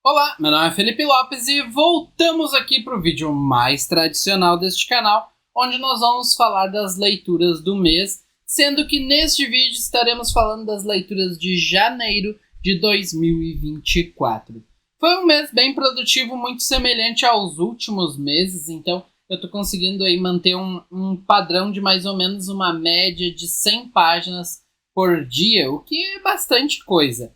Olá, meu nome é Felipe Lopes e voltamos aqui para o vídeo mais tradicional deste canal, onde nós vamos falar das leituras do mês, sendo que neste vídeo estaremos falando das leituras de janeiro de 2024. Foi um mês bem produtivo, muito semelhante aos últimos meses, então eu estou conseguindo aí manter um padrão de mais ou menos uma média de 100 páginas por dia, o que é bastante coisa.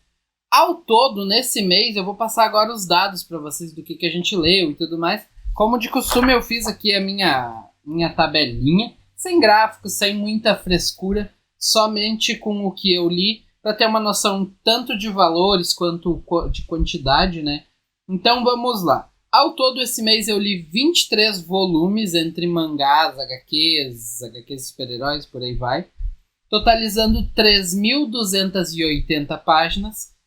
Ao todo, nesse mês, eu vou passar agora os dados para vocês do que a gente leu e tudo mais. Como de costume, eu fiz aqui a minha tabelinha, sem gráficos, sem muita frescura, somente com o que eu li, para ter uma noção tanto de valores quanto de quantidade, né? Então vamos lá. Ao todo, esse mês eu li 23 volumes entre mangás, HQs super-heróis, por aí vai, totalizando 3.280 páginas.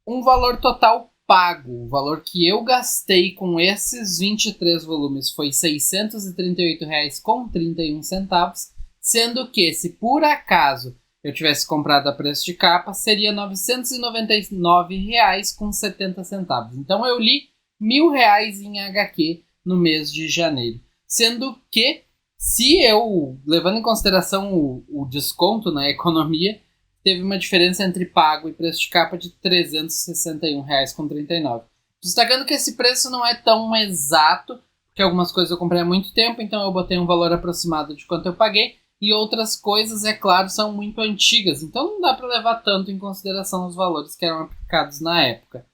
Um valor total pago, o valor que eu gastei com esses 23 volumes foi R$ 638,31, sendo que, se por acaso eu tivesse comprado a preço de capa, seria R$ 999,70. Então eu li R$ 1.000 em HQ no mês de janeiro. Sendo que, se eu, levando em consideração o desconto na economia, teve uma diferença entre pago e preço de capa de R$ 361,39. Destacando que esse preço não é tão exato, porque algumas coisas eu comprei há muito tempo, então eu botei um valor aproximado de quanto eu paguei, e outras coisas, é claro, são muito antigas, então não dá para levar tanto em consideração os valores que eram aplicados na época.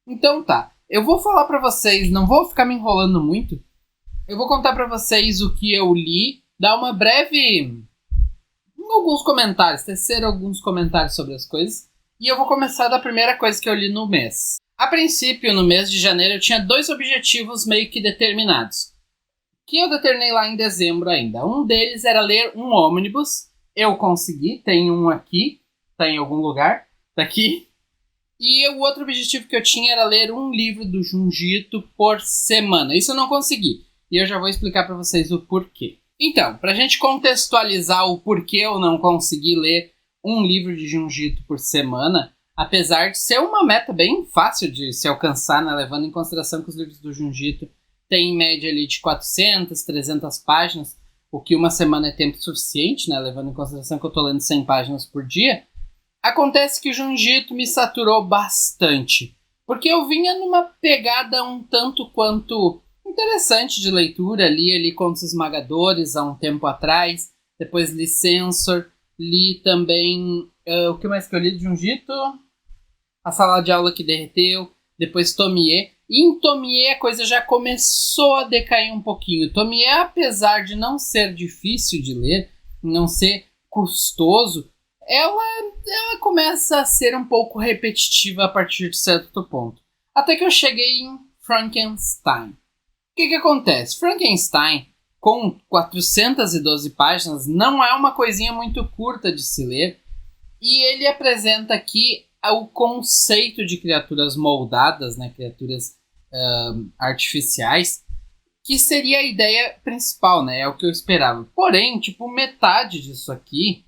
Então tá, eu vou falar para vocês, não vou ficar me enrolando muito, eu vou contar para vocês o que eu li, dar uma breve... alguns comentários, tecer alguns comentários sobre as coisas. E eu vou começar da primeira coisa que eu li no mês. A princípio, no mês de janeiro, eu tinha 2 objetivos meio que determinados, que eu determinei lá em dezembro ainda. Um deles era ler um ônibus. Eu consegui, tem um aqui, tá em algum lugar, tá aqui. E o outro objetivo que eu tinha era ler um livro do Junji Ito por semana. Isso eu não consegui. E eu já vou explicar para vocês o porquê. Então, para a gente contextualizar o porquê eu não consegui ler um livro de Junji Ito por semana, apesar de ser uma meta bem fácil de se alcançar, né, levando em consideração que os livros do Junji Ito têm em média ali de 400, 300 páginas, o que uma semana é tempo suficiente, né, levando em consideração que eu estou lendo 100 páginas por dia, acontece que o Junji Ito me saturou bastante, porque eu vinha numa pegada um tanto quanto... interessante de leitura, li Contos Esmagadores há um tempo atrás, depois li Censor, li também, o que mais que eu li de Junji Ito? A Sala de Aula que Derreteu, depois Tomie, e em Tomie a coisa já começou a decair um pouquinho. Tomie, apesar de não ser difícil de ler, não ser custoso, ela começa a ser um pouco repetitiva a partir de certo ponto. Até que eu cheguei em Frankenstein. O que acontece? Frankenstein, com 412 páginas, não é uma coisinha muito curta de se ler, e ele apresenta aqui o conceito de criaturas moldadas, né, criaturas artificiais, que seria a ideia principal, né, é o que eu esperava. Porém, tipo, metade disso aqui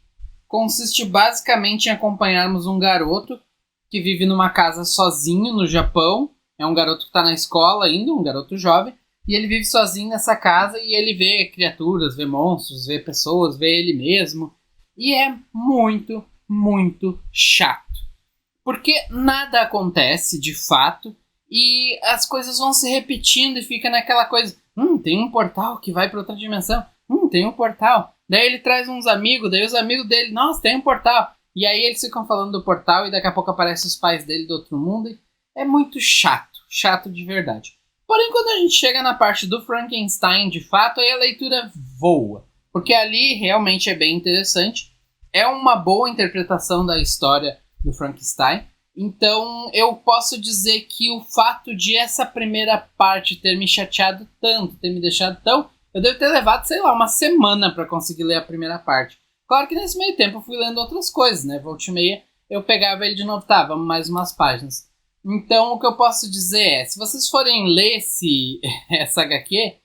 consiste basicamente em acompanharmos um garoto que vive numa casa sozinho no Japão. É um garoto que está na escola ainda, um garoto jovem, e ele vive sozinho nessa casa e ele vê criaturas, vê monstros, vê pessoas, vê ele mesmo. E é muito, muito chato. Porque nada acontece de fato e as coisas vão se repetindo e fica naquela coisa... tem um portal que vai para outra dimensão. Tem um portal. Daí ele traz uns amigos, daí os amigos dele... nossa, tem um portal. E aí eles ficam falando do portal e daqui a pouco aparecem os pais dele do outro mundo. E é muito chato. Chato de verdade. Porém, quando a gente chega na parte do Frankenstein, de fato, aí a leitura voa. Porque ali realmente é bem interessante. É uma boa interpretação da história do Frankenstein. Então, eu posso dizer que o fato de essa primeira parte ter me chateado tanto, ter me deixado tão... eu devo ter levado, sei lá, uma semana para conseguir ler a primeira parte. Claro que nesse meio tempo eu fui lendo outras coisas, né? Volta e meia, eu pegava ele de novo, tá, vamos mais umas páginas. Então, o que eu posso dizer é, se vocês forem ler essa HQ,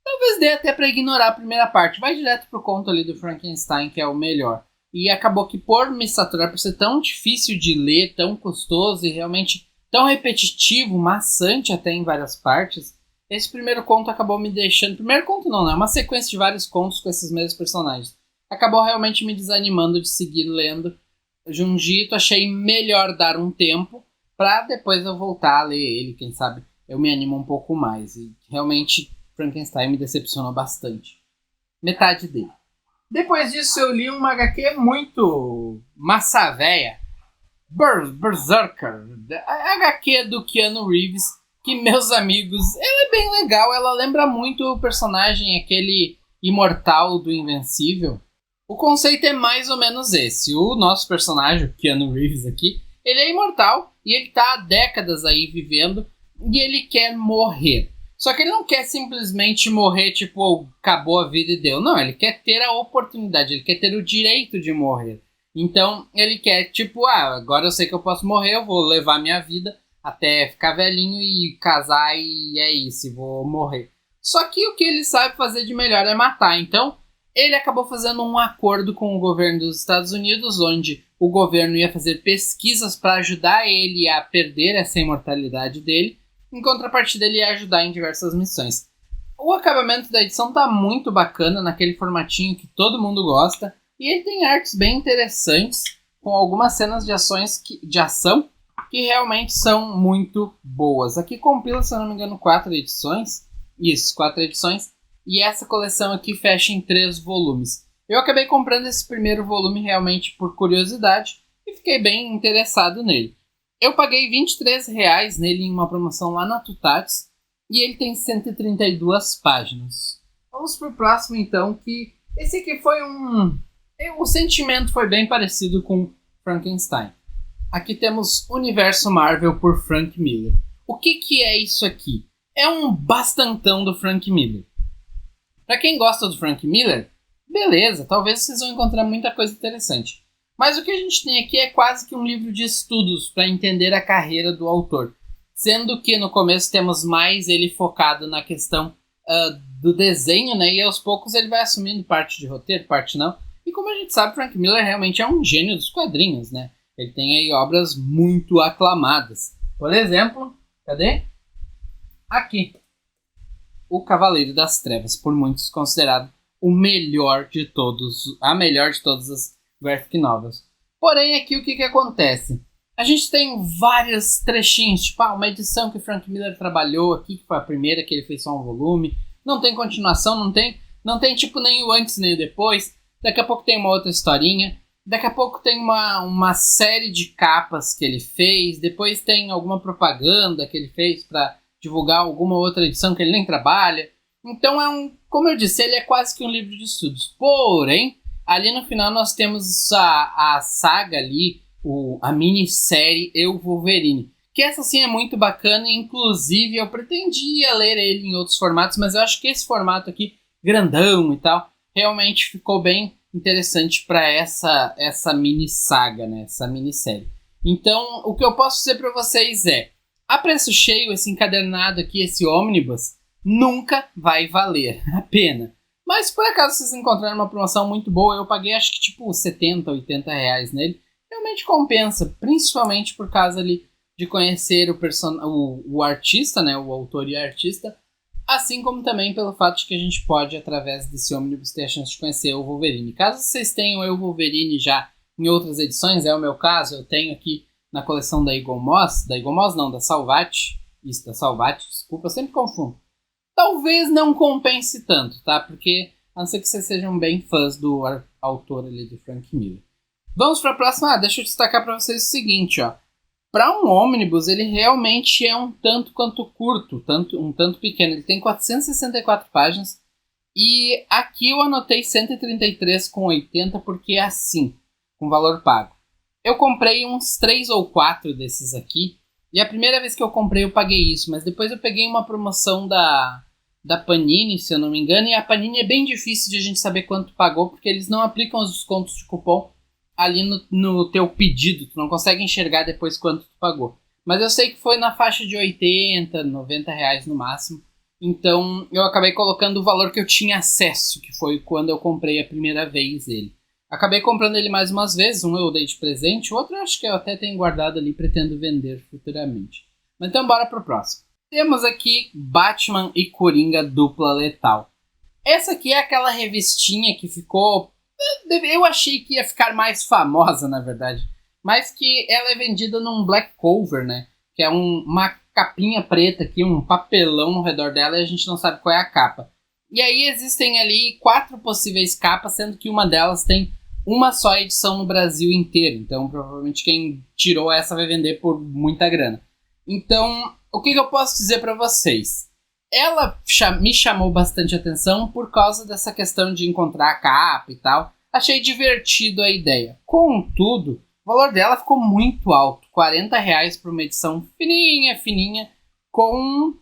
talvez dê até para ignorar a primeira parte. Vai direto pro conto ali do Frankenstein, que é o melhor. E acabou que por me saturar, por ser tão difícil de ler, tão custoso e realmente tão repetitivo, maçante até em várias partes. Esse primeiro conto acabou me deixando... Primeiro conto não, né? É uma sequência de vários contos com esses mesmos personagens. Acabou realmente me desanimando de seguir lendo Junjito. Achei melhor dar um tempo pra depois eu voltar a ler ele. Quem sabe eu me animo um pouco mais. E realmente Frankenstein me decepcionou bastante. Metade dele. Depois disso eu li uma HQ muito massa véia. Berserker. A HQ do Keanu Reeves. Que, meus amigos, ela é bem legal. Ela lembra muito o personagem, aquele imortal do Invencível. O conceito é mais ou menos esse. O nosso personagem, o Keanu Reeves aqui, ele é imortal e ele tá há décadas aí vivendo e ele quer morrer. Só que ele não quer simplesmente morrer, tipo, acabou a vida e deu. Não, ele quer ter a oportunidade, ele quer ter o direito de morrer. Então, ele quer, tipo, agora eu sei que eu posso morrer, eu vou levar minha vida até ficar velhinho e casar e é isso, vou morrer. Só que o que ele sabe fazer de melhor é matar. Então, ele acabou fazendo um acordo com o governo dos Estados Unidos, onde o governo ia fazer pesquisas para ajudar ele a perder essa imortalidade dele. Em contrapartida, ele ia ajudar em diversas missões. O acabamento da edição tá muito bacana, naquele formatinho que todo mundo gosta. E ele tem artes bem interessantes, com algumas cenas de ação que realmente são muito boas. Aqui compila, se eu não me engano, 4 edições. Isso, 4 edições. E essa coleção aqui fecha em 3 volumes. Eu acabei comprando esse primeiro volume realmente por curiosidade e fiquei bem interessado nele. Eu paguei R$23 nele em uma promoção lá na Tutatis e ele tem 132 páginas. Vamos pro próximo então, que esse aqui foi o sentimento foi bem parecido com Frankenstein. Aqui temos Universo Marvel por Frank Miller. O que é isso aqui? É um bastantão do Frank Miller. Para quem gosta do Frank Miller, beleza, talvez vocês vão encontrar muita coisa interessante. Mas o que a gente tem aqui é quase que um livro de estudos para entender a carreira do autor. Sendo que no começo temos mais ele focado na questão do desenho, né? E aos poucos ele vai assumindo parte de roteiro, parte não. E como a gente sabe, Frank Miller realmente é um gênio dos quadrinhos, né? Ele tem aí obras muito aclamadas. Por exemplo, cadê? Aqui. O Cavaleiro das Trevas, por muitos considerado o melhor de todos, a melhor de todas as graphic novels. Porém, aqui o que acontece? A gente tem vários trechinhos, tipo, uma edição que o Frank Miller trabalhou aqui, que foi a primeira, que ele fez só um volume. Não tem continuação, não tem tipo nem o antes nem o depois. Daqui a pouco tem uma outra historinha. Daqui a pouco tem uma série de capas que ele fez. Depois tem alguma propaganda que ele fez para divulgar alguma outra edição que ele nem trabalha. Então como eu disse, ele é quase que um livro de estudos. Porém, ali no final nós temos a saga ali, a minissérie Eu, Wolverine. Que essa sim é muito bacana, inclusive eu pretendia ler ele em outros formatos, mas eu acho que esse formato aqui, grandão e tal, realmente ficou bem interessante para essa mini saga, né? Essa minissérie. Então, o que eu posso dizer para vocês é, a preço cheio, esse encadernado aqui, esse ônibus, nunca vai valer a pena. Mas por acaso vocês encontraram uma promoção muito boa, eu paguei acho que tipo 70, 80 reais nele. Realmente compensa, principalmente por causa ali de conhecer o artista, né, o autor e artista, assim como também pelo fato de que a gente pode, através desse ônibus, ter a chance de conhecer o Wolverine. Caso vocês tenham o Wolverine já em outras edições, é o meu caso, eu tenho aqui na coleção da Eagle Moss não, da Salvat, isso, da Salvat, desculpa, eu sempre confundo. Talvez não compense tanto, tá, porque a não ser que vocês sejam bem fãs do autor ali, do Frank Miller. Vamos para a próxima. Deixa eu destacar para vocês o seguinte, ó. Para um ônibus, ele realmente é um tanto quanto curto, um tanto pequeno. Ele tem 464 páginas e aqui eu anotei 133,80 porque é assim, com valor pago. Eu comprei uns 3 ou 4 desses aqui e a primeira vez que eu comprei eu paguei isso, mas depois eu peguei uma promoção da Panini, se eu não me engano, e a Panini é bem difícil de a gente saber quanto pagou porque eles não aplicam os descontos de cupom ali no teu pedido, tu não consegue enxergar depois quanto tu pagou. Mas eu sei que foi na faixa de 80, 90 reais no máximo. Então eu acabei colocando o valor que eu tinha acesso, que foi quando eu comprei a primeira vez ele. Acabei comprando ele mais umas vezes, um eu dei de presente, o outro eu acho que eu até tenho guardado ali, pretendo vender futuramente. Mas então bora pro próximo. Temos aqui Batman e Coringa Dupla Letal. Essa aqui é aquela revistinha que ficou... Eu achei que ia ficar mais famosa, na verdade. Mas que ela é vendida num black cover, né? Que é uma capinha preta aqui, um papelão no redor dela e a gente não sabe qual é a capa. E aí existem ali 4 possíveis capas, sendo que uma delas tem uma só edição no Brasil inteiro. Então provavelmente quem tirou essa vai vender por muita grana. Então, o que eu posso dizer para vocês? Ela me chamou bastante atenção por causa dessa questão de encontrar a capa e tal. Achei divertido a ideia. Contudo, o valor dela ficou muito alto. R$40 por uma edição fininha, com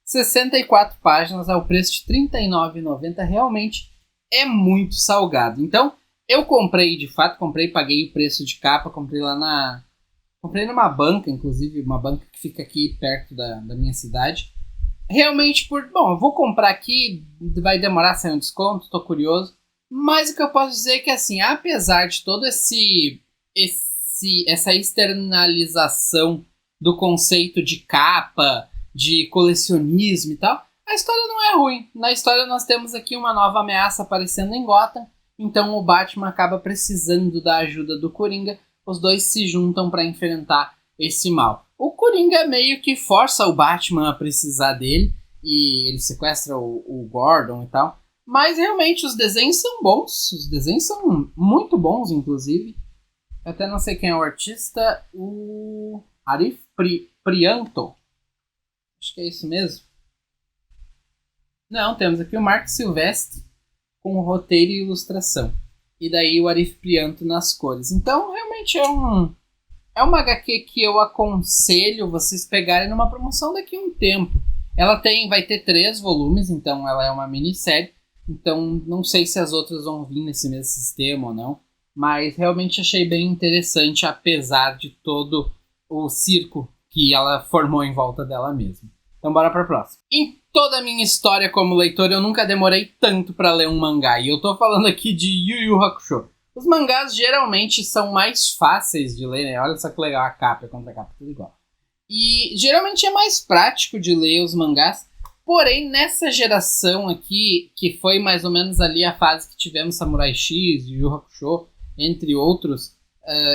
64 páginas ao preço de R$39,90. Realmente é muito salgado. Então, eu comprei, de fato, paguei o preço de capa, comprei numa banca, inclusive, uma banca que fica aqui perto da minha cidade. Realmente, eu vou comprar aqui, vai demorar a sair um desconto, tô curioso. Mas o que eu posso dizer é que, assim, apesar de todo essa externalização do conceito de capa, de colecionismo e tal, a história não é ruim. Na história nós temos aqui uma nova ameaça aparecendo em Gotham, então o Batman acaba precisando da ajuda do Coringa, os dois se juntam para enfrentar esse mal. O Coringa meio que força o Batman a precisar dele, e ele sequestra o Gordon e tal, mas realmente os desenhos são bons, os desenhos são muito bons, inclusive. Eu até não sei quem é o artista, o Arif Prianto. Acho que é isso mesmo. Não, temos aqui o Mark Silvestre com roteiro e ilustração. E daí o Arif Prianto nas cores. Então, realmente é uma HQ que eu aconselho vocês pegarem numa promoção daqui a um tempo. Ela vai ter 3 volumes, então ela é uma minissérie. Então, não sei se as outras vão vir nesse mesmo sistema ou não. Mas realmente achei bem interessante, apesar de todo o circo que ela formou em volta dela mesma. Então bora pra próxima. Em toda a minha história como leitor, eu nunca demorei tanto para ler um mangá. E eu tô falando aqui de Yu Yu Hakusho. Os mangás geralmente são mais fáceis de ler, né? Olha só que legal, a capa contra a capa, tudo igual. E geralmente é mais prático de ler os mangás. Porém, nessa geração aqui, que foi mais ou menos ali a fase que tivemos Samurai X, Yu Yu Hakusho, entre outros,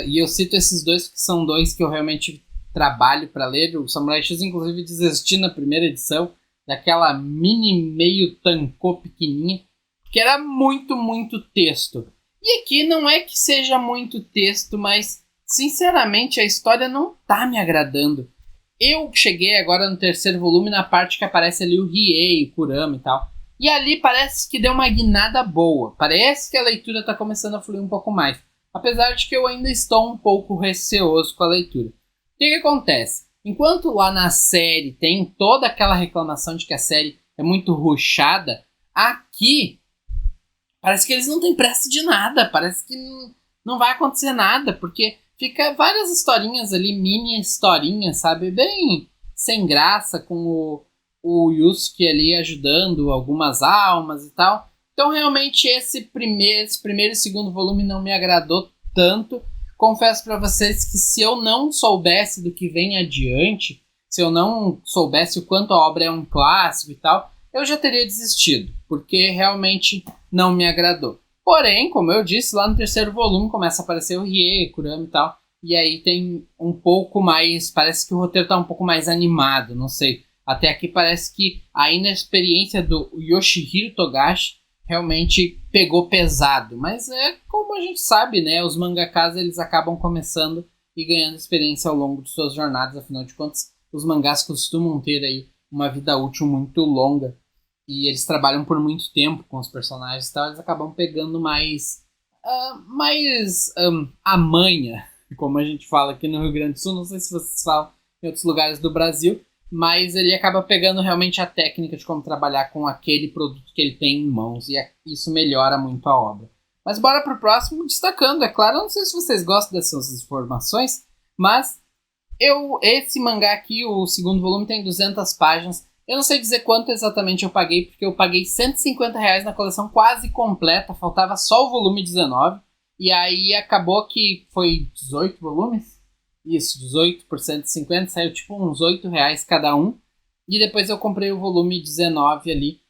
e eu cito esses dois que são dois que eu realmente trabalho para ler. O Samurai X, inclusive, desisti na primeira edição, daquela mini meio tankô pequenininha, que era muito texto. E aqui não é que seja muito texto, mas, sinceramente, a história não tá me agradando. Eu cheguei agora no 3º volume, na parte que aparece ali o Riei, o Kurama e tal. E ali parece que deu uma guinada boa. Parece que a leitura está começando a fluir um pouco mais. Apesar de que eu ainda estou um pouco receoso com a leitura. O que acontece? Enquanto lá na série tem toda aquela reclamação de que a série é muito rushada, aqui parece que eles não têm pressa de nada. Parece que não vai acontecer nada, porque fica várias historinhas ali, mini historinhas, sabe? Bem sem graça, com o Yusuke ali ajudando algumas almas e tal. Então realmente esse primeiro e segundo volume não me agradou tanto. Confesso para vocês que se eu não soubesse do que vem adiante, se eu não soubesse o quanto a obra é um clássico e tal, eu já teria desistido, porque realmente não me agradou. Porém, como eu disse, lá no 3º volume começa a aparecer o Riei, Kurama e tal, e aí tem um pouco mais, parece que o roteiro tá um pouco mais animado, não sei. Até aqui parece que a inexperiência do Yoshihiro Togashi realmente pegou pesado. Mas é como a gente sabe, né? Os mangakas eles acabam começando e ganhando experiência ao longo de suas jornadas. Afinal de contas, os mangás costumam ter aí uma vida útil muito longa. E eles trabalham por muito tempo com os personagens e tal. Eles acabam pegando mais a manha, como a gente fala aqui no Rio Grande do Sul. Não sei se vocês falam em outros lugares do Brasil. Mas ele acaba pegando realmente a técnica de como trabalhar com aquele produto que ele tem em mãos. E isso melhora muito a obra. Mas bora pro próximo, destacando, é claro. Eu não sei se vocês gostam dessas informações, mas esse mangá aqui, o 2º volume, tem 200 páginas. Eu não sei dizer quanto exatamente eu paguei, porque eu paguei R$150 na coleção quase completa. Faltava só o volume 19. E aí acabou que foi 18 volumes. Isso, 18 por 150, saiu tipo uns R$8 cada um. E depois eu comprei o volume 19 ali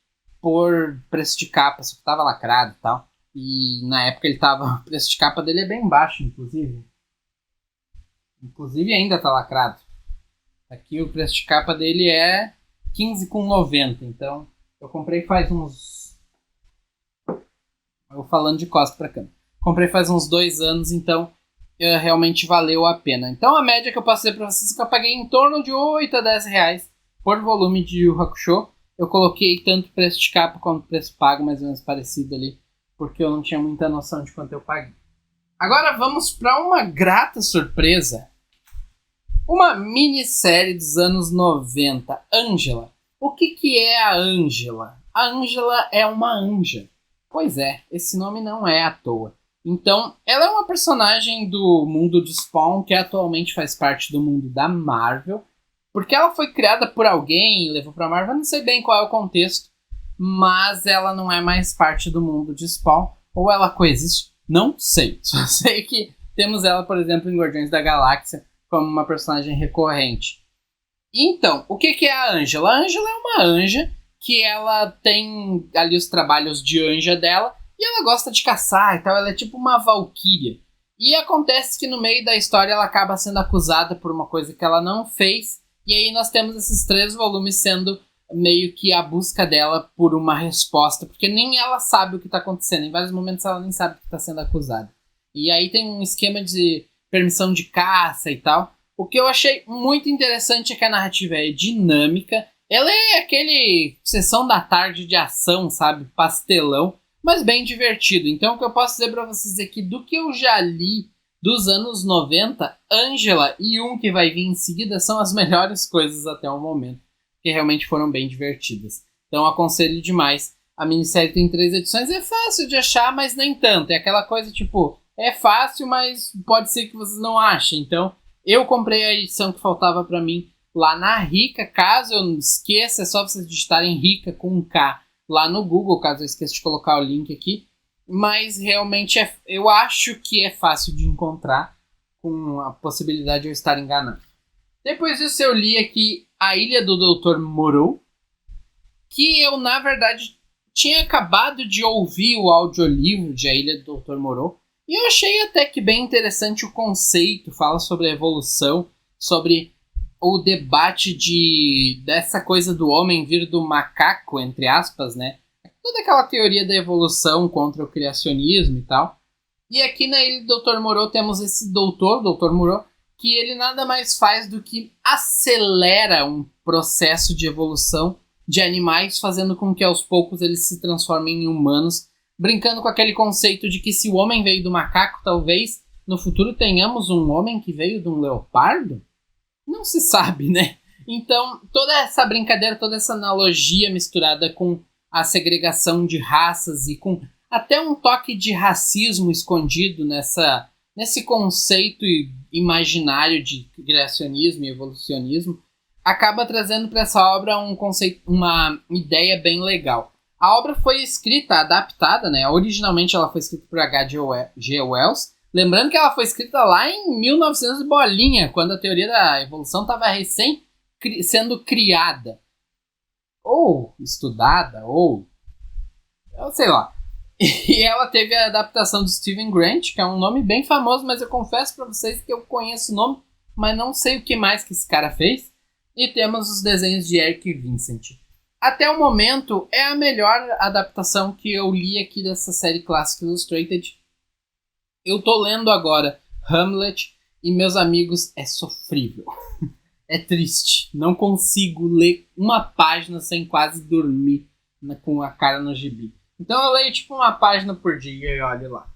por preço de capa, só que tava lacrado e tal. E na época o preço de capa dele é bem baixo, inclusive. Inclusive ainda tá lacrado. Aqui o preço de capa dele é 15,90. Então eu comprei faz uns... Eu falando de costas pra câmera. Comprei faz uns 2 anos, então realmente valeu a pena. Então a média que eu posso dizer pra vocês é que eu paguei em torno de 8 a 10 reais por volume de Yu Hakusho. Eu coloquei tanto preço de capa quanto preço pago, mais ou menos parecido ali, porque eu não tinha muita noção de quanto eu paguei. Agora vamos para uma grata surpresa. Uma minissérie dos anos 90, Angela. O que é a Angela? A Angela é uma anja. Pois é, esse nome não é à toa. Então, ela é uma personagem do mundo de Spawn, que atualmente faz parte do mundo da Marvel, porque ela foi criada por alguém e levou pra Marvel, não sei bem qual é o contexto, mas ela não é mais parte do mundo de Spawn, ou ela coexiste, não sei. Só sei que temos ela, por exemplo, em Guardiões da Galáxia, como uma personagem recorrente. Então, o que é a Angela? A Angela é uma anja que ela tem ali os trabalhos de anja dela, e ela gosta de caçar e tal, ela é tipo uma valquíria. E acontece que no meio da história ela acaba sendo acusada por uma coisa que ela não fez, e aí nós temos esses 3 volumes sendo meio que a busca dela por uma resposta, porque nem ela sabe o que está acontecendo, em vários momentos ela nem sabe que está sendo acusada. E aí tem um esquema de permissão de caça e tal. O que eu achei muito interessante é que a narrativa é dinâmica, ela é aquele sessão da tarde de ação, sabe, pastelão, mas bem divertido. Então o que eu posso dizer pra vocês é que do que eu já li dos anos 90, Angela e um que vai vir em seguida são as melhores coisas até o momento, que realmente foram bem divertidas. Então aconselho demais. A minissérie tem 3 edições, é fácil de achar, mas nem tanto. É aquela coisa tipo, é fácil, mas pode ser que vocês não achem. Então eu comprei a edição que faltava pra mim lá na Rica. Caso eu não esqueça, é só vocês digitarem Rica com um K lá no Google, caso eu esqueça de colocar o link aqui. Mas realmente eu acho que é fácil de encontrar, com a possibilidade de eu estar enganado. Depois disso eu li aqui A Ilha do Dr. Moreau, que eu na verdade tinha acabado de ouvir o audiolivro de A Ilha do Dr. Moreau, e eu achei até que bem interessante o conceito, fala sobre a evolução, sobre o debate dessa coisa do homem vir do macaco, entre aspas, né? Toda aquela teoria da evolução contra o criacionismo e tal. E aqui na Ilha do Dr. Moreau temos esse Dr. Moreau, que ele nada mais faz do que acelera um processo de evolução de animais, fazendo com que aos poucos eles se transformem em humanos, brincando com aquele conceito de que se o homem veio do macaco, talvez no futuro tenhamos um homem que veio de um leopardo? Não se sabe, né? Então, toda essa brincadeira, toda essa analogia misturada com a segregação de raças e com até um toque de racismo escondido nesse conceito imaginário de criacionismo e evolucionismo, acaba trazendo para essa obra um conceito, uma ideia bem legal. A obra foi escrita, adaptada, né? Originalmente ela foi escrita por H.G. Wells. Lembrando que ela foi escrita lá em 1900 bolinha, quando a teoria da evolução estava recém sendo criada. Ou estudada, ou... eu sei lá. E ela teve a adaptação do Steven Grant, que é um nome bem famoso, mas eu confesso para vocês que eu conheço o nome, mas não sei o que mais que esse cara fez. E temos os desenhos de Eric Vincent. Até o momento, é a melhor adaptação que eu li aqui dessa série Classic Illustrated. Eu tô lendo agora Hamlet e, meus amigos, é sofrível. É triste. Não consigo ler uma página sem quase dormir com a cara no gibi. Então eu leio tipo uma página por dia e olho lá.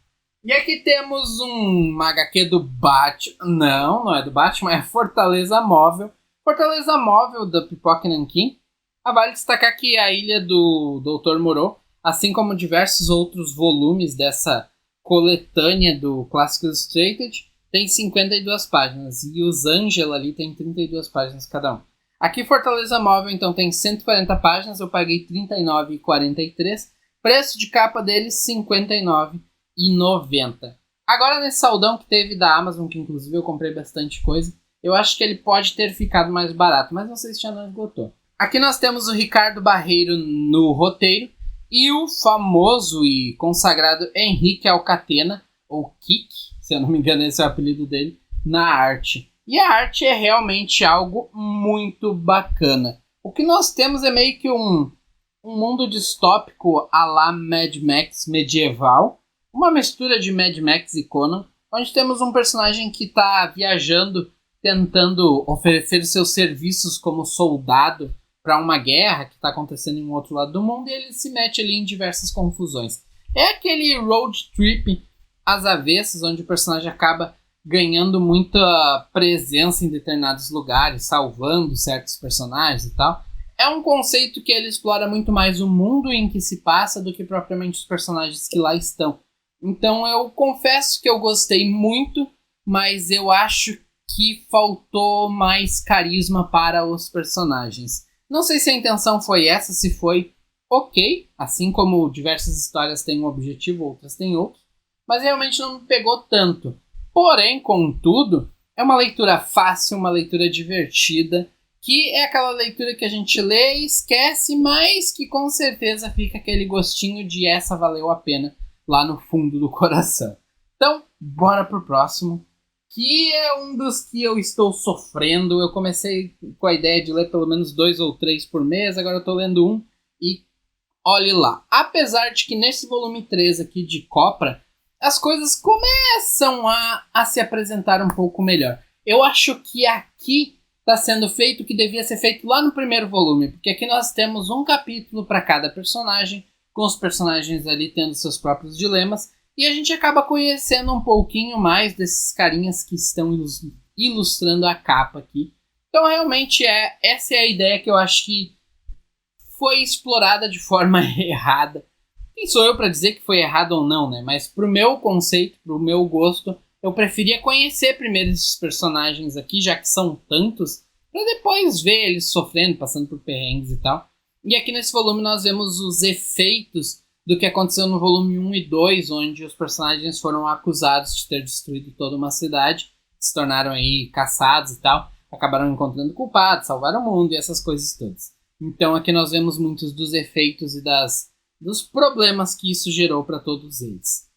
E aqui temos uma HQ do Batman. Não é do Batman, é Fortaleza Móvel. Fortaleza Móvel da Pipoca Nanquim. Vale destacar que a Ilha do Dr. Moreau, assim como diversos outros volumes dessa coletânea do Classic Illustrated, tem 52 páginas. E os Angela ali tem 32 páginas cada um. Aqui Fortaleza Móvel então tem 140 páginas. Eu paguei R$ 39,43. Preço de capa deles R$ 59,90. Agora nesse saldão que teve da Amazon, que inclusive eu comprei bastante coisa, eu acho que ele pode ter ficado mais barato, mas não sei se já não esgotou. Aqui nós temos o Ricardo Barreiro no roteiro e o famoso e consagrado Henrique Alcatena, ou Kik, se eu não me engano esse é o apelido dele, na arte. E a arte é realmente algo muito bacana. O que nós temos é meio que um mundo distópico à la Mad Max medieval, uma mistura de Mad Max e Conan, onde temos um personagem que está viajando, tentando oferecer seus serviços como soldado para uma guerra que está acontecendo em um outro lado do mundo, e ele se mete ali em diversas confusões. É aquele road trip às avessas, onde o personagem acaba ganhando muita presença em determinados lugares, salvando certos personagens e tal. É um conceito que ele explora muito mais o mundo em que se passa do que propriamente os personagens que lá estão. Então eu confesso que eu gostei muito, mas eu acho que faltou mais carisma para os personagens. Não sei se a intenção foi essa, se foi ok, assim como diversas histórias têm um objetivo, outras têm outro, mas realmente não me pegou tanto. Porém, contudo, é uma leitura fácil, uma leitura divertida, que é aquela leitura que a gente lê e esquece, mas que com certeza fica aquele gostinho de essa valeu a pena lá no fundo do coração. Então, bora pro próximo, que é um dos que eu estou sofrendo. Eu comecei com a ideia de ler pelo menos 2 ou 3 por mês, agora eu tô lendo um e olhe lá. Apesar de que nesse volume 3 aqui de Copra, as coisas começam a se apresentar um pouco melhor. Eu acho que aqui está sendo feito o que devia ser feito lá no primeiro volume, porque aqui nós temos um capítulo para cada personagem, com os personagens ali tendo seus próprios dilemas, e a gente acaba conhecendo um pouquinho mais desses carinhas que estão ilustrando a capa aqui. Então realmente essa é a ideia que eu acho que foi explorada de forma errada. Quem sou eu para dizer que foi errado ou não, né? Mas pro meu conceito, pro meu gosto, eu preferia conhecer primeiro esses personagens aqui, já que são tantos, para depois ver eles sofrendo, passando por perrengues e tal. E aqui nesse volume nós vemos os efeitos do que aconteceu no volume 1 e 2, onde os personagens foram acusados de ter destruído toda uma cidade, se tornaram aí caçados e tal, acabaram encontrando culpados, salvaram o mundo e essas coisas todas. Então aqui nós vemos muitos dos efeitos e dos problemas que isso gerou para todos eles.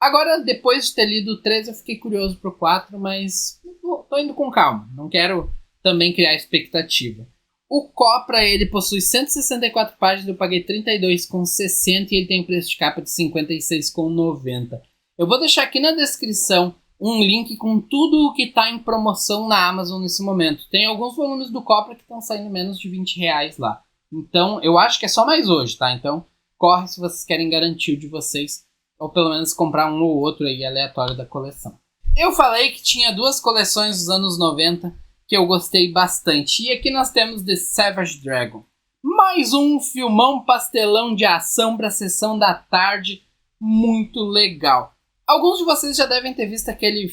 Agora, depois de ter lido o 3, eu fiquei curioso pro 4, mas tô indo com calma. Não quero também criar expectativa. O Copra, ele possui 164 páginas, eu paguei R$ 32,60 e ele tem um preço de capa de R$ 56,90. Eu vou deixar aqui na descrição um link com tudo o que está em promoção na Amazon nesse momento. Tem alguns volumes do Copra que estão saindo menos de R$ 20 lá. Então, eu acho que é só mais hoje, tá? Então, corre se vocês querem garantir o de vocês, ou pelo menos comprar um ou outro aí aleatório da coleção. Eu falei que tinha 2 coleções dos anos 90 que eu gostei bastante, e aqui nós temos The Savage Dragon. Mais um filmão pastelão de ação para a sessão da tarde, muito legal. Alguns de vocês já devem ter visto aquele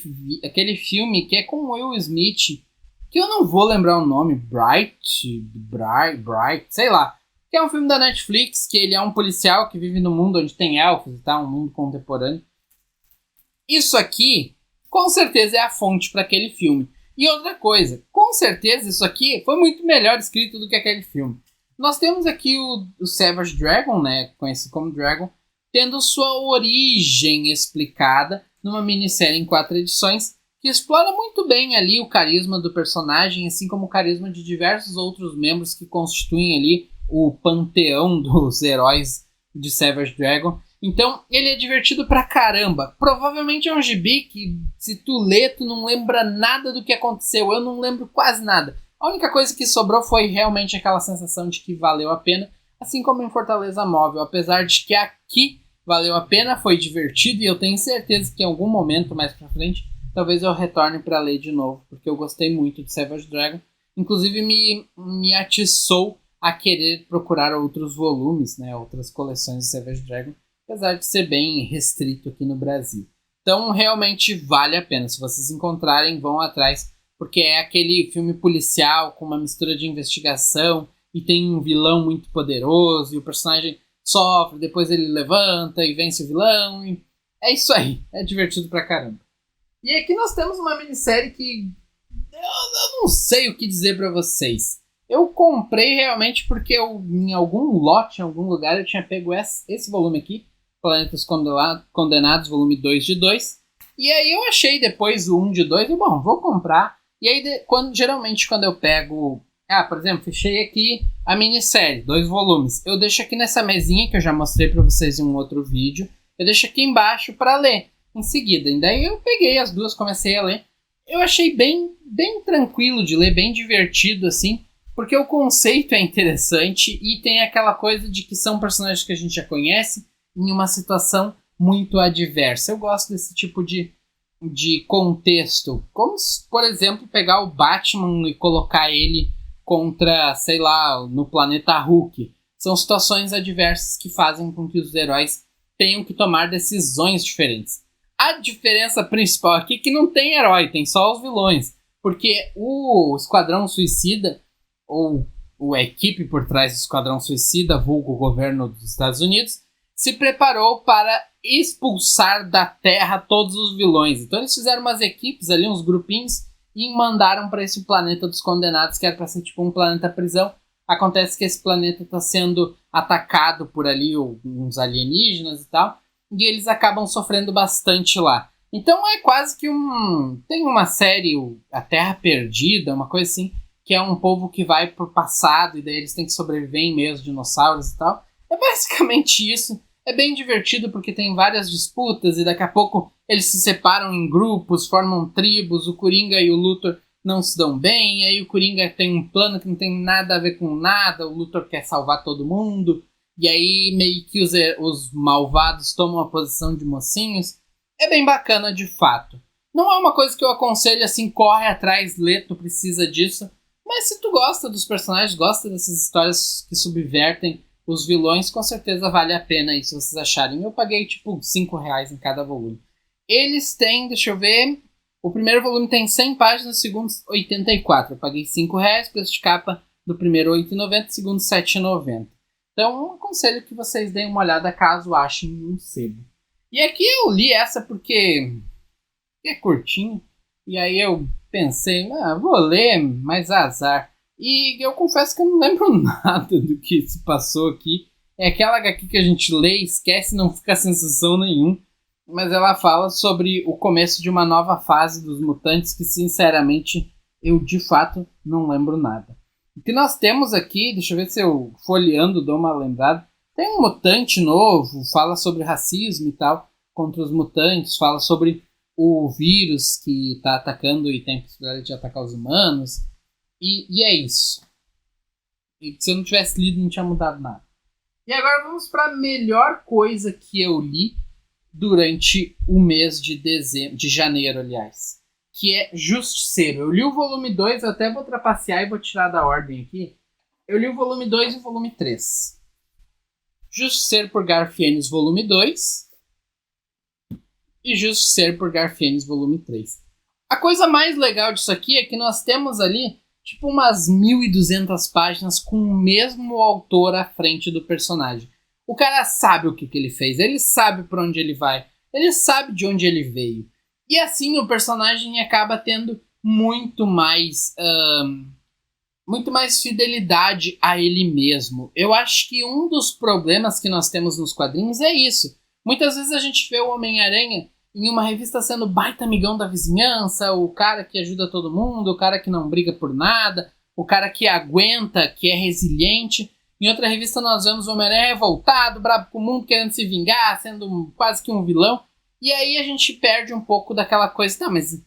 filme que é com Will Smith, que eu não vou lembrar o nome, Bright, sei lá. Que é um filme da Netflix, que ele é um policial que vive num mundo onde tem elfos e tal, um mundo contemporâneo. Isso aqui, com certeza, é a fonte para aquele filme. E outra coisa, com certeza isso aqui foi muito melhor escrito do que aquele filme. Nós temos aqui o Savage Dragon, né, conhecido como Dragon, tendo sua origem explicada numa minissérie em 4 edições, que explora muito bem ali o carisma do personagem, assim como o carisma de diversos outros membros que constituem ali o panteão dos heróis de Savage Dragon. Então ele é divertido pra caramba. Provavelmente é um gibi que, se tu lê, tu não lembra nada do que aconteceu. Eu não lembro quase nada. A única coisa que sobrou foi realmente aquela sensação de que valeu a pena, assim como em Fortaleza Móvel. Apesar de que aqui valeu a pena, foi divertido, e eu tenho certeza que em algum momento mais pra frente talvez eu retorne pra ler de novo, porque eu gostei muito de Savage Dragon. Inclusive me atiçou a querer procurar outros volumes, né, outras coleções de Savage Dragon, apesar de ser bem restrito aqui no Brasil. Então realmente vale a pena, se vocês encontrarem, vão atrás, porque é aquele filme policial com uma mistura de investigação, e tem um vilão muito poderoso, e o personagem sofre, depois ele levanta e vence o vilão, e é isso aí. É divertido pra caramba. E aqui nós temos uma minissérie que eu não sei o que dizer pra vocês. Eu comprei realmente porque em algum lote, em algum lugar, eu tinha pego esse volume aqui, Planetas Condenados, volume 2 de 2. E aí eu achei depois o 1 de 2 e, bom, vou comprar. E aí, geralmente, quando eu pego... por exemplo, fechei aqui a minissérie, 2 volumes. Eu deixo aqui nessa mesinha, que eu já mostrei pra vocês em um outro vídeo. Eu deixo aqui embaixo pra ler em seguida. E daí eu peguei as duas, comecei a ler. Eu achei bem tranquilo de ler, bem divertido, assim. Porque o conceito é interessante e tem aquela coisa de que são personagens que a gente já conhece em uma situação muito adversa. Eu gosto desse tipo de contexto. Como, por exemplo, pegar o Batman e colocar ele contra, sei lá, no planeta Hulk. São situações adversas que fazem com que os heróis tenham que tomar decisões diferentes. A diferença principal aqui é que não tem herói, tem só os vilões. Porque o Esquadrão Suicida, ou a equipe por trás do Esquadrão Suicida, vulgo o governo dos Estados Unidos, se preparou para expulsar da Terra todos os vilões. Então eles fizeram umas equipes ali, uns grupinhos, e mandaram para esse planeta dos condenados, que era para ser tipo um planeta prisão. Acontece que esse planeta está sendo atacado por ali uns alienígenas e tal, e eles acabam sofrendo bastante lá. Então é quase que tem uma série, A Terra Perdida, uma coisa assim, que é um povo que vai pro passado e daí eles têm que sobreviver em meio aos dinossauros e tal. É basicamente isso. É bem divertido porque tem várias disputas e daqui a pouco eles se separam em grupos, formam tribos, o Coringa e o Luthor não se dão bem, aí o Coringa tem um plano que não tem nada a ver com nada, o Luthor quer salvar todo mundo, e aí meio que os malvados tomam a posição de mocinhos. É bem bacana de fato. Não é uma coisa que eu aconselho assim, corre atrás, lê, tu precisa disso. Mas se tu gosta dos personagens, gosta dessas histórias que subvertem os vilões, com certeza vale a pena aí, se vocês acharem. Eu paguei tipo R$5 em cada volume. Eles têm, deixa eu ver, o primeiro volume tem 100 páginas, o segundo 84. Eu paguei R$5, preço de capa do primeiro R$8,90, do segundo R$7,90. Então, eu aconselho que vocês deem uma olhada caso achem um sebo. E aqui eu li essa porque é curtinho, e aí eu pensei, vou ler, mas azar. E eu confesso que eu não lembro nada do que se passou aqui. É aquela HQ que a gente lê, esquece, não fica sensação nenhuma. Mas ela fala sobre o começo de uma nova fase dos mutantes que, sinceramente, eu de fato não lembro nada. O que nós temos aqui, deixa eu ver se eu folheando dou uma lembrada. Tem um mutante novo, fala sobre racismo e tal, contra os mutantes, fala sobre o vírus que está atacando e tem a possibilidade de atacar os humanos. E é isso. E se eu não tivesse lido, não tinha mudado nada. E agora vamos para a melhor coisa que eu li durante o mês de janeiro, aliás. Que é Justiceiro. Eu li o volume 2, eu até vou trapacear e vou tirar da ordem aqui. Eu li o volume 2 e o volume 3. Justiceiro por Garfienes, volume 2. E Justiceiro por Garfienes, volume 3. A coisa mais legal disso aqui é que nós temos ali tipo umas 1.200 páginas com o mesmo autor à frente do personagem. O cara sabe o que ele fez, ele sabe para onde ele vai, ele sabe de onde ele veio. E assim o personagem acaba tendo muito mais fidelidade a ele mesmo. Eu acho que um dos problemas que nós temos nos quadrinhos é isso. Muitas vezes a gente vê o Homem-Aranha em uma revista sendo baita amigão da vizinhança, o cara que ajuda todo mundo, o cara que não briga por nada, o cara que aguenta, que é resiliente. Em outra revista nós vemos o Homem-Aranha revoltado, bravo com o mundo, querendo se vingar, sendo quase que um vilão. E aí a gente perde um pouco daquela coisa, tá, mas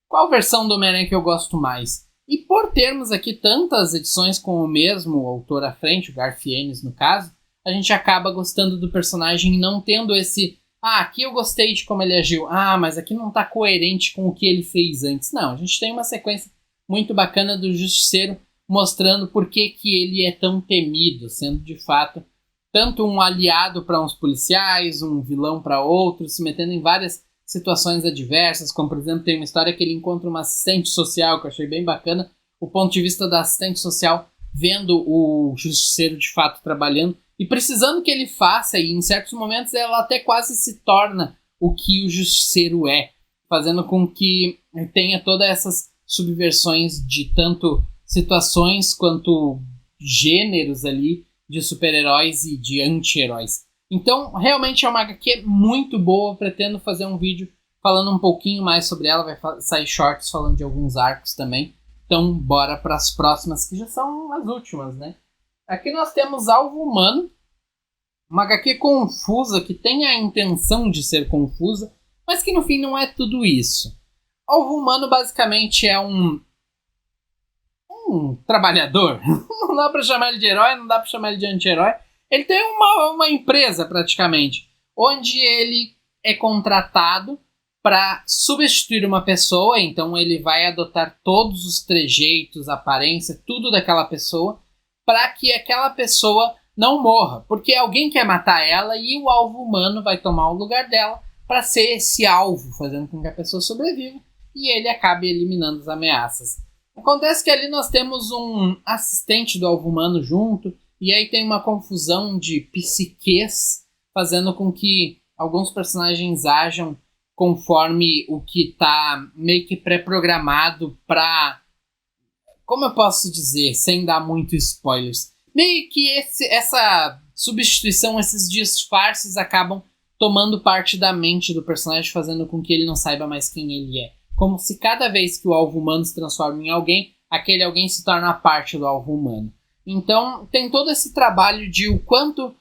qual versão do Homem-Aranha que eu gosto mais? E por termos aqui tantas edições com o mesmo autor à frente, o Garfienes no caso, a gente acaba gostando do personagem e não tendo esse... aqui eu gostei de como ele agiu. Mas aqui não tá coerente com o que ele fez antes. Não, a gente tem uma sequência muito bacana do Justiceiro mostrando por que ele é tão temido, sendo de fato tanto um aliado para uns policiais, um vilão para outros, se metendo em várias situações adversas, como por exemplo tem uma história que ele encontra uma assistente social, que eu achei bem bacana, o ponto de vista da assistente social vendo o Justiceiro de fato trabalhando e precisando que ele faça, e em certos momentos ela até quase se torna o que o Justiceiro é, fazendo com que tenha todas essas subversões de tanto situações quanto gêneros ali de super-heróis e de anti-heróis. Então, realmente é uma HQ muito boa. Pretendo fazer um vídeo falando um pouquinho mais sobre ela. Vai sair shorts falando de alguns arcos também. Então, bora para as próximas, que já são as últimas, né? Aqui nós temos Alvo Humano, uma HQ confusa, que tem a intenção de ser confusa, mas que no fim não é tudo isso. Alvo Humano basicamente é um trabalhador. Não dá pra chamar ele de herói, não dá pra chamar ele de anti-herói. Ele tem uma empresa praticamente, onde ele é contratado para substituir uma pessoa. Então ele vai adotar todos os trejeitos, aparência, tudo daquela pessoa, para que aquela pessoa não morra, porque alguém quer matar ela e o alvo humano vai tomar o lugar dela para ser esse alvo, fazendo com que a pessoa sobreviva e ele acabe eliminando as ameaças. Acontece que ali nós temos um assistente do alvo humano junto, e aí tem uma confusão de psiques, fazendo com que alguns personagens ajam conforme o que está meio que pré-programado para... Como eu posso dizer, sem dar muito spoilers? Meio que essa substituição, esses disfarces acabam tomando parte da mente do personagem, fazendo com que ele não saiba mais quem ele é. Como se cada vez que o alvo humano se transforma em alguém, aquele alguém se torna parte do alvo humano. Então tem todo esse trabalho de o quanto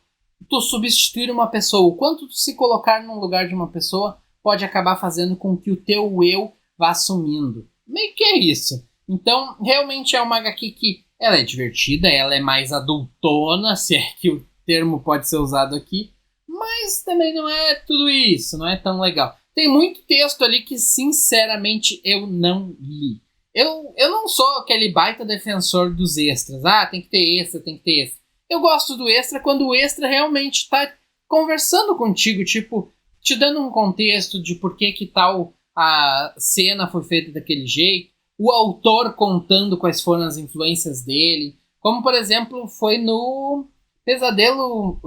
tu substituir uma pessoa, o quanto tu se colocar no lugar de uma pessoa pode acabar fazendo com que o teu eu vá sumindo. Meio que é isso. Então realmente é uma HQ que ela é divertida, ela é mais adultona, se é que o termo pode ser usado aqui, mas também não é tudo isso, não é tão legal. Tem muito texto ali que, sinceramente, eu não li. Eu não sou aquele baita defensor dos extras. Ah, tem que ter extra, tem que ter extra. Eu gosto do extra quando o extra realmente está conversando contigo, tipo, te dando um contexto de por que tal a cena foi feita daquele jeito, o autor contando quais foram as influências dele, como, por exemplo, foi no Pesadelo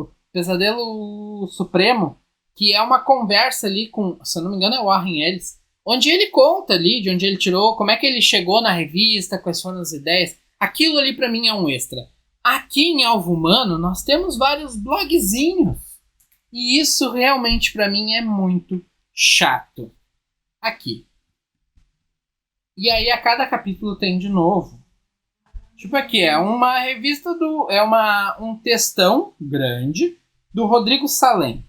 Supremo, que é uma conversa ali com, se eu não me engano, é o Warren Ellis, onde ele conta ali de onde ele tirou, como é que ele chegou na revista, quais foram as ideias. Aquilo ali pra mim é um extra. Aqui em Alvo Humano nós temos vários blogzinhos. E isso realmente pra mim é muito chato. Aqui. E aí a cada capítulo tem de novo. Tipo aqui, é uma revista um textão grande do Rodrigo Salem.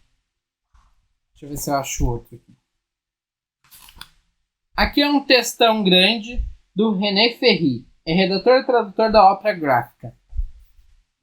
Deixa eu ver se eu acho outro aqui. Aqui é um textão grande do René Ferri. É redator e tradutor da Ópera Gráfica.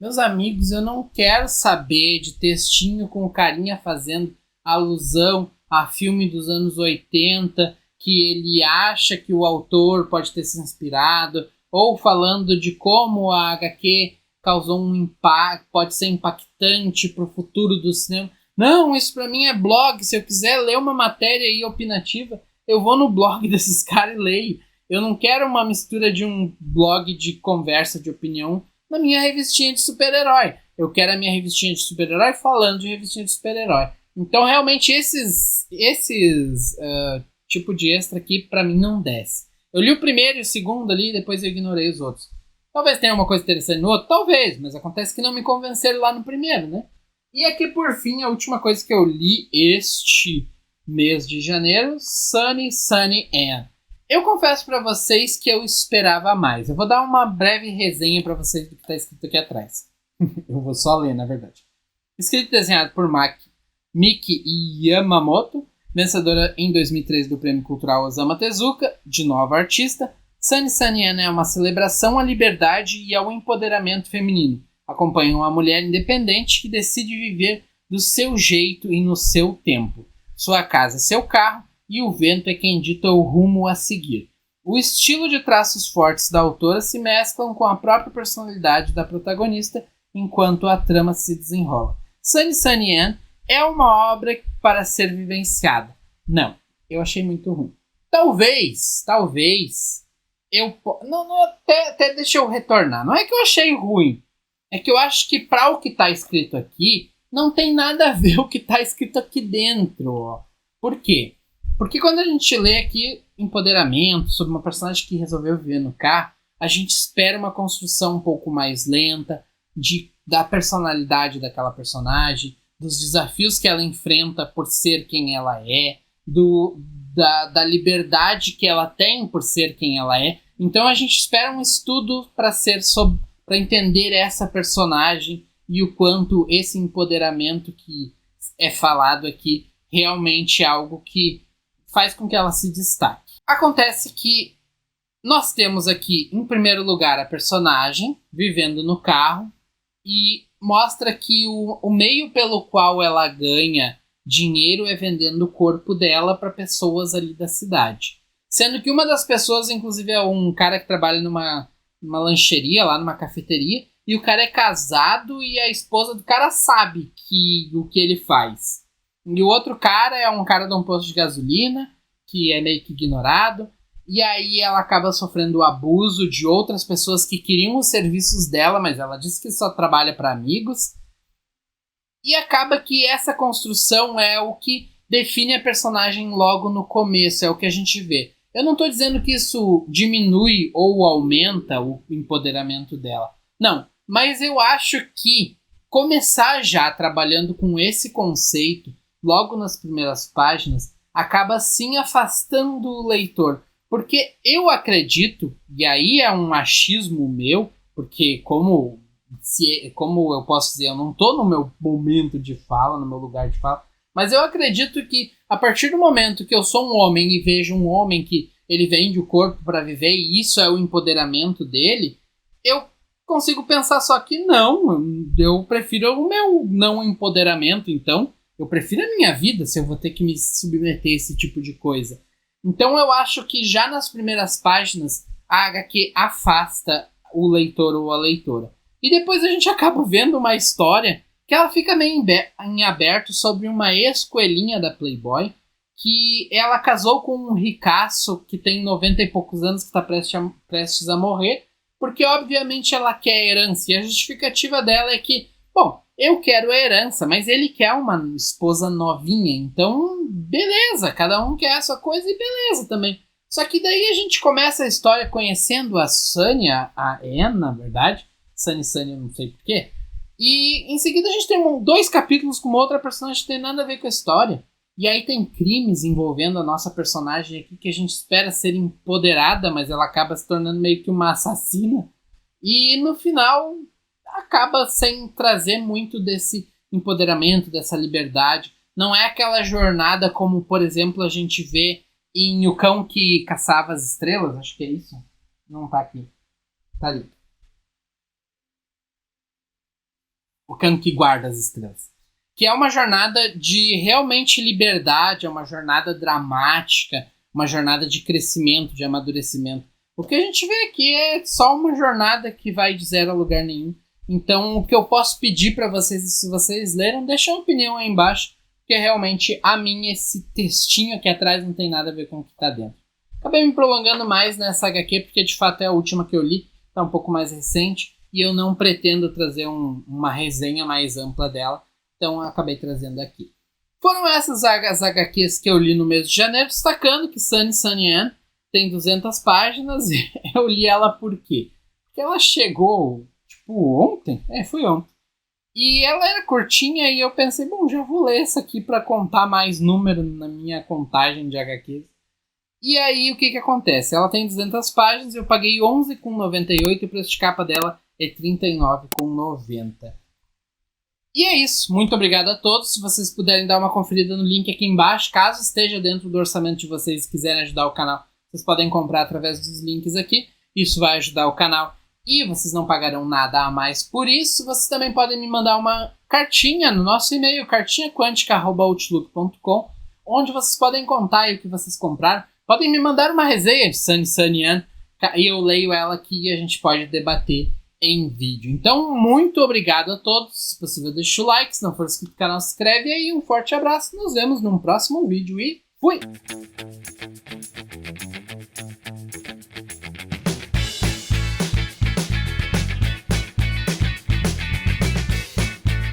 Meus amigos, eu não quero saber de textinho com o carinha fazendo alusão a filme dos anos 80, que ele acha que o autor pode ter se inspirado, ou falando de como a HQ causou um impacto, pode ser impactante para o futuro do cinema. Não, isso pra mim é blog. Se eu quiser ler uma matéria aí opinativa, eu vou no blog desses caras e leio. Eu não quero uma mistura de um blog de conversa, de opinião, na minha revistinha de super-herói. Eu quero a minha revistinha de super-herói falando de revistinha de super-herói. Então, realmente, esses tipo de extra aqui, pra mim, não desce. Eu li o primeiro e o segundo ali, depois eu ignorei os outros. Talvez tenha uma coisa interessante no outro, talvez, mas acontece que não me convenceram lá no primeiro, né? E aqui, por fim, a última coisa que eu li este mês de janeiro, Sunny Ann. Eu confesso pra vocês que eu esperava mais. Eu vou dar uma breve resenha pra vocês do que tá escrito aqui atrás. Eu vou só ler, na verdade. Escrito e desenhado por Miki Yamamoto, vencedora em 2003 do Prêmio Cultural Osamu Tezuka, de nova artista. Sunny Ann é uma celebração à liberdade e ao empoderamento feminino. Acompanha uma mulher independente que decide viver do seu jeito e no seu tempo. Sua casa é seu carro e o vento é quem dita o rumo a seguir. O estilo de traços fortes da autora se mesclam com a própria personalidade da protagonista enquanto a trama se desenrola. Sunny Ann é uma obra para ser vivenciada. Não, eu achei muito ruim. Talvez, até deixa eu retornar. Não é que eu achei ruim, é que eu acho que para o que está escrito aqui, não tem nada a ver o que está escrito aqui dentro. Ó. Por quê? Porque quando a gente lê aqui empoderamento sobre uma personagem que resolveu viver no carro, a gente espera uma construção um pouco mais lenta da personalidade daquela personagem, dos desafios que ela enfrenta por ser quem ela é, da liberdade que ela tem por ser quem ela é. Então a gente espera um estudo para entender essa personagem e o quanto esse empoderamento que é falado aqui realmente é algo que faz com que ela se destaque. Acontece que nós temos aqui, em primeiro lugar, a personagem vivendo no carro e mostra que o meio pelo qual ela ganha dinheiro é vendendo o corpo dela para pessoas ali da cidade. Sendo que uma das pessoas, inclusive, é um cara que trabalha numa lancheria, lá numa cafeteria, e o cara é casado e a esposa do cara sabe o que ele faz. E o outro cara é um cara de um posto de gasolina, que é meio que ignorado, e aí ela acaba sofrendo o abuso de outras pessoas que queriam os serviços dela, mas ela diz que só trabalha para amigos. E acaba que essa construção é o que define a personagem logo no começo, é o que a gente vê. Eu não estou dizendo que isso diminui ou aumenta o empoderamento dela. Não, mas eu acho que começar já trabalhando com esse conceito, logo nas primeiras páginas, acaba sim afastando o leitor. Porque eu acredito, e aí é um achismo meu, porque como eu posso dizer, eu não estou no meu momento de fala, no meu lugar de fala, mas eu acredito que a partir do momento que eu sou um homem e vejo um homem que ele vende o corpo para viver e isso é o empoderamento dele, eu consigo pensar só que não, eu prefiro o meu não empoderamento, então eu prefiro a minha vida se eu vou ter que me submeter a esse tipo de coisa. Então eu acho que já nas primeiras páginas a HQ afasta o leitor ou a leitora. E depois a gente acaba vendo uma história que ela fica meio em aberto sobre uma ex-coelhinha da Playboy, que ela casou com um ricaço que tem 90 e poucos anos, que está prestes a morrer, porque obviamente ela quer herança. E a justificativa dela é que, bom, eu quero a herança, mas ele quer uma esposa novinha, então beleza, cada um quer a sua coisa e beleza também. Só que daí a gente começa a história conhecendo a Sunny, a Anne, na verdade. Sunny, eu não sei porquê. E em seguida a gente tem 2 capítulos com uma outra personagem que tem nada a ver com a história. E aí tem crimes envolvendo a nossa personagem aqui que a gente espera ser empoderada, mas ela acaba se tornando meio que uma assassina. E no final acaba sem trazer muito desse empoderamento, dessa liberdade. Não é aquela jornada como, por exemplo, a gente vê em O Cão que Caçava as Estrelas. Acho que é isso. Não tá aqui. Tá ali. O Cão que Guarda as Estrelas. Que é uma jornada de realmente liberdade, é uma jornada dramática, uma jornada de crescimento, de amadurecimento. O que a gente vê aqui é só uma jornada que vai de zero a lugar nenhum. Então, o que eu posso pedir para vocês, se vocês leram, deixa uma opinião aí embaixo, porque realmente a minha, esse textinho aqui atrás não tem nada a ver com o que está dentro. Acabei me prolongando mais nessa HQ, porque de fato é a última que eu li, está um pouco mais recente, e eu não pretendo trazer uma resenha mais ampla dela, então eu acabei trazendo aqui. Foram essas as HQs que eu li no mês de janeiro, destacando que Sunny Anne tem 200 páginas, e eu li ela por quê? Porque ela chegou, ontem? Foi ontem. E ela era curtinha e eu pensei, bom, já vou ler essa aqui para contar mais número na minha contagem de HQs. E aí, o que acontece? Ela tem 200 páginas, eu paguei R$11,98 e o preço de capa dela é R$39,90. E é isso. Muito obrigado a todos. Se vocês puderem dar uma conferida no link aqui embaixo, caso esteja dentro do orçamento de vocês e quiserem ajudar o canal, vocês podem comprar através dos links aqui. Isso vai ajudar o canal e vocês não pagarão nada a mais por isso. Vocês também podem me mandar uma cartinha no nosso e-mail, cartinhaquântica@outlook.com, onde vocês podem contar aí o que vocês compraram. Podem me mandar uma resenha de Sunny Anne e eu leio ela aqui e a gente pode debater em vídeo. Então, muito obrigado a todos. Se possível, deixa o like. Se não for inscrito no canal, se inscreve aí. Um forte abraço. Nos vemos num próximo vídeo e fui!